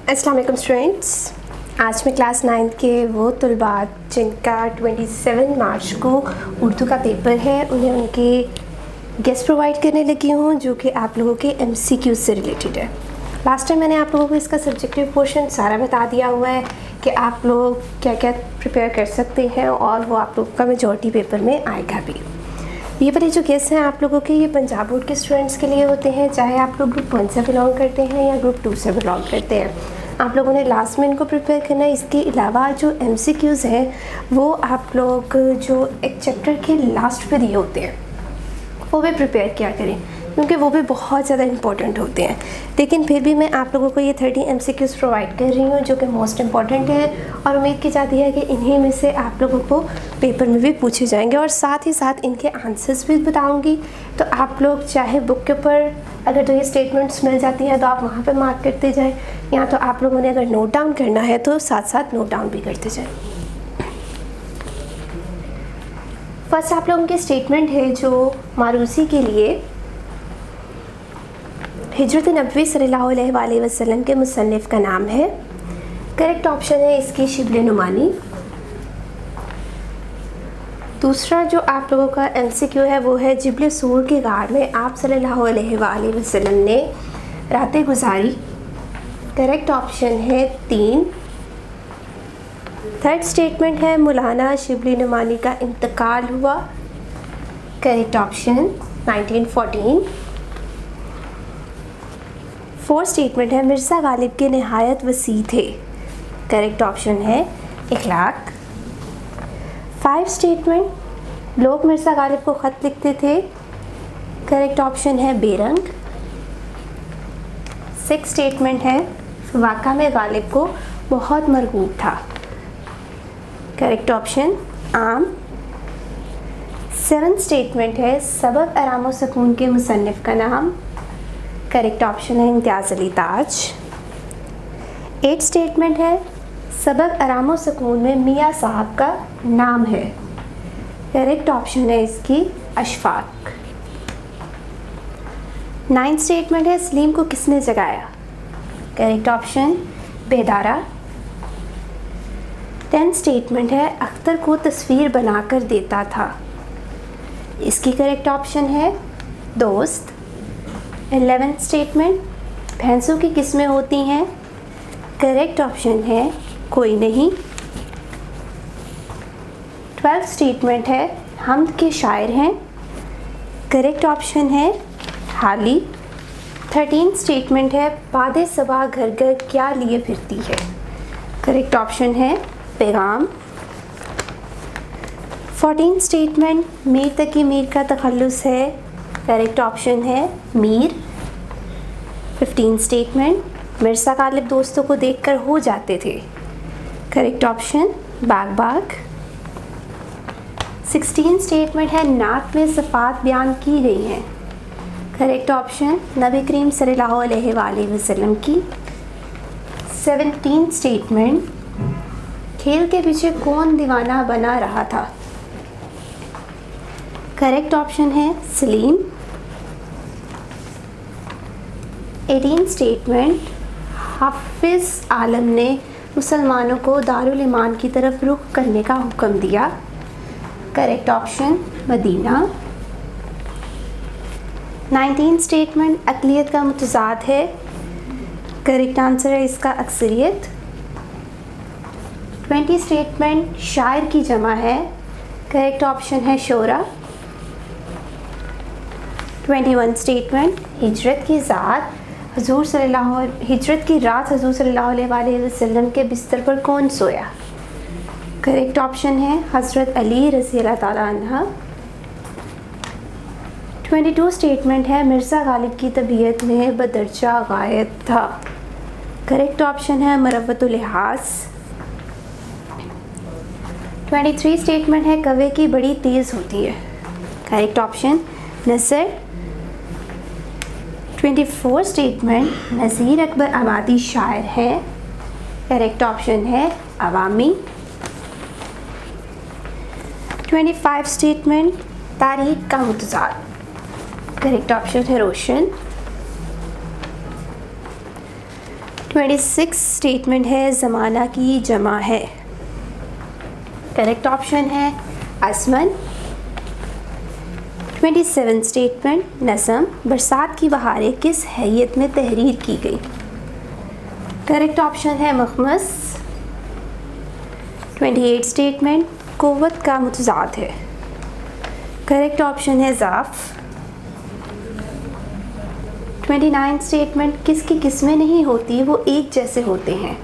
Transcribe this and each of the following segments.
अस्सलाम वालेकुम स्टूडेंट्स। आज मैं क्लास 9 के वो तलबात जिनका 27 मार्च को उर्दू का पेपर है उन्हें उनके गेस्ट प्रोवाइड करने लगी हूँ जो कि आप लोगों के MCQ से रिलेटेड है। लास्ट टाइम मैंने आप लोगों को इसका सब्जेक्टिव पोर्शन सारा बता दिया हुआ है कि आप लोग क्या क्या प्रिपेयर कर सकते हैं और वो आप लोगों का मेजॉरिटी पेपर में आएगा भी। ये वाले जो गेस्ट हैं आप लोगों के ये पंजाब बोर्ड के स्टूडेंट्स के लिए होते हैं, चाहे आप लोग ग्रुप 1 से बिलोंग करते हैं या ग्रुप 2 से बिलोंग करते हैं। आप लोगों ने लास्ट में इनको प्रिपेयर करना है। इसके अलावा जो MCQs हैं वो आप लोग जो एक चैप्टर के लास्ट पे दिए होते हैं वो भी प्रिपेयर किया करें क्योंकि वो भी बहुत ज़्यादा इंपॉर्टेंट होते हैं। लेकिन फिर भी मैं आप लोगों को ये 30 MCQs प्रोवाइड कर रही हूँ जो कि मोस्ट इम्पॉर्टेंट है और उम्मीद की जाती है कि इन्हीं में से आप लोगों को पेपर में भी पूछे जाएंगे और साथ ही साथ इनके आंसर्स भी बताऊँगी। तो आप लोग चाहे बुक के ऊपर अगर तो ये स्टेटमेंट्स मिल जाती हैं तो आप वहाँ पर मार्क करते जाएँ, या तो आप लोगों ने अगर नोट डाउन करना है तो साथ साथ नोट डाउन भी करते जाएँ। फर्स्ट आप लोगों की स्टेटमेंट है जो मारूसी के लिए हिजरत नबवी सल्लल्लाहु अलैहि वसल्लम के मुसन्निफ़ का नाम है। करेक्ट ऑप्शन है इसकी शिबले नुमानी। दूसरा जो आप लोगों का MCQ है वो है जिबल सूर के गार में आप सल्लल्लाहु अलैहि वसल्लम ने रातें गुजारी। करेक्ट ऑप्शन है 3। थर्ड स्टेटमेंट है मौलाना शिबली नुमानी का इंतकाल हुआ। Correct option 1914। फोर्थ स्टेटमेंट है मिर्ज़ा गालिब के नहायत वसी थे। करेक्ट ऑप्शन है इखलाक। 5 स्टेटमेंट लोग मिर्ज़ा गालिब को ख़त लिखते थे। करेक्ट ऑप्शन है बेरंग। 6 स्टेटमेंट है वाक़ा में गालिब को बहुत मरगूब था। करेक्ट ऑप्शन आम। 7 स्टेटमेंट है सबक आराम व सुकून के मुसन्निफ़ का नाम। करेक्ट ऑप्शन है इम्तियाज़ अली ताज। 8 स्टेटमेंट है सबक आराम व सुकून में मियाँ साहब का नाम है। करेक्ट ऑप्शन है इसकी अशफाक। 9 स्टेटमेंट है सलीम को किसने जगाया। Correct option बेदारा। 10 स्टेटमेंट है अख्तर को तस्वीर बनाकर देता था। इसकी करेक्ट ऑप्शन है दोस्त। 11 स्टेटमेंट भैंसों की किस्में होती हैं। करेक्ट ऑप्शन है कोई नहीं। 12 स्टेटमेंट है हमद के शायर हैं। करेक्ट ऑप्शन है हाली। 13 स्टेटमेंट है बादे सबा घर घर क्या लिए फिरती है। करेक्ट ऑप्शन है पैगाम। 14 स्टेटमेंट मीर तकी मीर का तखल्लुस है। करेक्ट ऑप्शन है मीर। 15 स्टेटमेंट मिर्ज़ा गालिब दोस्तों को देखकर हो जाते थे। करेक्ट ऑप्शन बाग बाग। 16 स्टेटमेंट है नात में सिफ़ात बयान की गई हैं। करेक्ट ऑप्शन नबी करीम सल्लल्लाहु अलैहि वसल्लम की। 17 स्टेटमेंट खेल के पीछे कौन दीवाना बना रहा था। करेक्ट ऑप्शन है सलीम। 18 स्टेटमेंट हाफिज़ आलम ने मुसलमानों को दारुल ईमान की तरफ रुख करने का हुक्म दिया। Correct option Medina. 19 स्टेटमेंट अक़लियत का मुतज़ाद है। करेक्ट आंसर है इसका अक्सरियत। 20 स्टेटमेंट शायर की जमा है। करेक्ट ऑप्शन है शोरा। 21 स्टेटमेंट हिजरत की रात हजूर सल्लल्लाहु अलैहि वसल्लम के बिस्तर पर कौन सोया। करेक्ट ऑप्शन है हज़रत अली रज़ी अल्लाह ताला अन्हा। 22 स्टेटमेंट है मिर्ज़ा गालिब की तबीयत में बदरजा गायब था। करेक्ट ऑप्शन है मरवतुल लिहाज। 23 स्टेटमेंट है कव्वे की बड़ी तेज़ होती है। करेक्ट ऑप्शन नसर। 24 स्टेटमेंट नज़ीर अकबर आबादी शायर है। करेक्ट ऑप्शन है अवामी। 25 स्टेटमेंट तारीख का मुतज़ाद। करेक्ट ऑप्शन है रोशन। 26 स्टेटमेंट है ज़माना की जमा है। करेक्ट ऑप्शन है आसमान। 27 स्टेटमेंट नज़म बरसात की बहारें किस हैयत में तहरीर की गई। करेक्ट ऑप्शन है मखमस। 28 स्टेटमेंट क़ुव्वत का मुतज़ाद है। करेक्ट ऑप्शन है ज़ाफ़। 29 स्टेटमेंट किसकी किस्में नहीं होती वो एक जैसे होते हैं।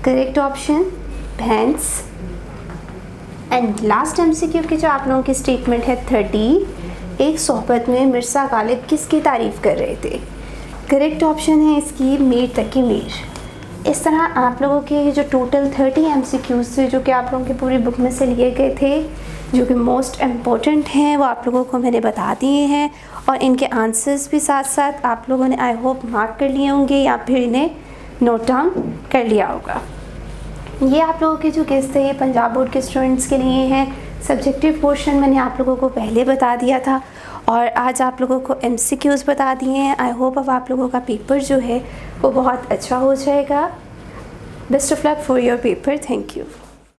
करेक्ट ऑप्शन भैंस। एंड लास्ट MCQ की जो आप लोगों की स्टेटमेंट है 30, एक सोहबत में मिर्ज़ा गालिब किसकी तारीफ़ कर रहे थे। करेक्ट ऑप्शन है इसकी मीर तकी मीर। इस तरह आप लोगों के जो टोटल 30 MCQs थे जो कि आप लोगों की पूरी बुक में से लिए गए थे, जो कि मोस्ट इम्पॉर्टेंट हैं, वो आप लोगों को मैंने बता दिए हैं और इनके आंसर्स भी साथ साथ आप लोगों ने आई होप मार्क कर लिए होंगे या फिर इन्हें नोट डाउन कर लिया होगा। ये आप लोगों के जो गेस्ट थे ये पंजाब बोर्ड के स्टूडेंट्स के लिए हैं। सब्जेक्टिव पोर्शन मैंने आप लोगों को पहले बता दिया था और आज आप लोगों को MCQs बता दिए हैं। आई होप अब आप लोगों का पेपर जो है वो बहुत अच्छा हो जाएगा। Best of luck for your paper. Thank you.